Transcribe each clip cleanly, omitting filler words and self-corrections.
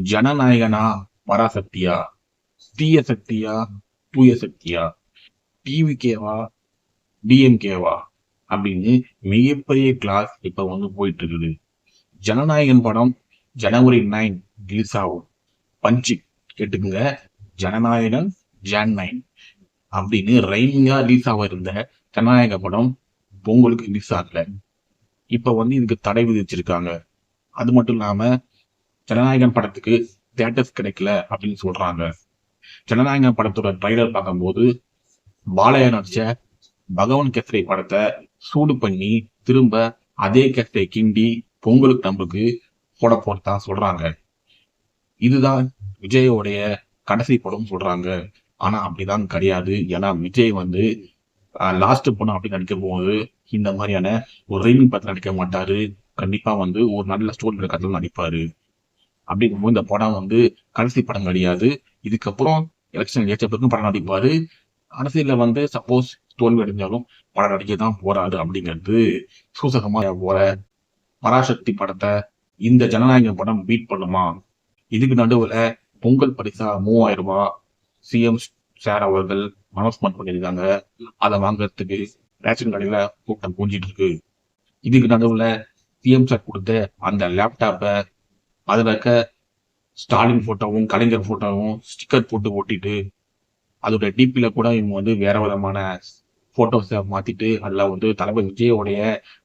ஜனநாயகனா பராசக்தியா, தீய சக்தியா தூய சக்தியா, டிவிகேவா டிஎம்கேவா அப்படின்னு மிகப்பெரிய கிளாஸ் இப்ப போயிட்டு இருக்குது. ஜனநாயகன் படம் ஜனவரி 9 ரிலீஸ் ஆகும். பஞ்சு கேட்டுக்குங்க, ஜனநாயகன் ஜான் 9 அப்படின்னு ரைமிங்கா ரிலீஸ் ஆக இருந்த ஜனநாயக படம் பொங்கலுக்கு ரிலீஸ் ஆகல. இப்ப இதுக்கு தடை விதிச்சிருக்காங்க. அது மட்டும் இல்லாம ஜனநாயகன் படத்துக்கு தியேட்டர்ஸ் கிடைக்கல அப்படின்னு சொல்றாங்க. ஜனநாயகன் படத்தோட ட்ரைலர் பார்க்கும்போது பாலையா நடிச்ச பகவான் கேசரி படத்தை சூடு பண்ணி திரும்ப அதே கேசரை கிண்டி பொங்கலுக்கு நம்மளுக்கு போட போறதா சொல்றாங்க. இதுதான் விஜயோடைய கடைசி படம் சொல்றாங்க. ஆனா அப்படிதான் கிடையாது. ஏன்னா விஜய் லாஸ்ட் படம் அப்படி நடிக்கும் போது இந்த மாதிரியான ஒரு ரைமிங் படத்தில் நடிக்க மாட்டாரு. கண்டிப்பா ஒரு நல்ல ஸ்டோரி கதையில் நடிப்பாரு. அப்படிங்கும்போது இந்த படம் கடைசி படம் கிடையாது. இதுக்கப்புறம் எலெக்ஷன் ஜெயிச்ச பிறகு படம் நடிப்பாரு. அரசியல்ல சப்போஸ் தோல்வி அடைஞ்சாலும் படம் நடிக்க தான் போறாரு அப்படிங்கிறது சூசகமா போற பராசக்தி படத்தை இந்த ஜனநாயக படம் பீட் பண்ணுமா? இதுக்கு நடுவுல பொங்கல் பரிசா 3000 ரூபாய் சிஎம் சார் அவர்கள் அனௌன்ஸ்மெண்ட் பண்ணியிருக்காங்க. அதை வாங்குறதுக்கு ரேஷன் கடையில கூட்டம் பூஞ்சிட்டு இருக்கு. இதுக்கு நடுவுல சிஎம் சார் கொடுத்த அந்த லேப்டாப்பை அதுல இருக்க ஸ்டாலின் போட்டோவும் கலைஞர் போட்டோவும் ஸ்டிக்கர் போட்டு ஒட்டிட்டு அதோட டிபில கூட இவங்க வேற விதமான போட்டோஸை மாத்திட்டு அதுல தளபதி விஜயோடைய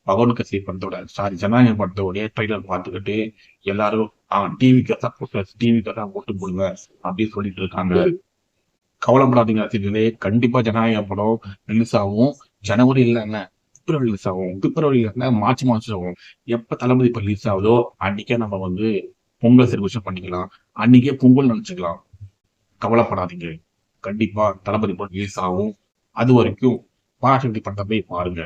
பகவான் கேசரி படத்தோட ஜனநாயக படத்தோடைய ட்ரைலர் பார்த்துக்கிட்டு எல்லாரும் டிவிக்கு தான் போட்டு போடுங்க அப்படின்னு சொல்லிட்டு இருக்காங்க. கவலைப்படாதீங்க ரசிகர்களே, கண்டிப்பா ஜனநாயக படம் ரிலீஸ் ஆகும். ஜனவரி இல்லைங்க, பிப்ரவரி ரிலீஸ் ஆகும். பிப்ரவரி இல்லைன்னா மார்ச் மாசம் ஆகும். எப்ப தளபதி இப்ப ரிலீஸ் ஆகுதோ அன்னைக்கே நம்ம பொங்கல் செலிப்ரேஷன் பண்ணிக்கலாம். அன்னைக்கே பொங்கல் நினைச்சுக்கலாம். கவலைப்படாதீங்க, கண்டிப்பா தளபதி படம் ரிலீஸ் ஆகும். அது வரைக்கும் பராசக்தி படத்தை போய் பாருங்க.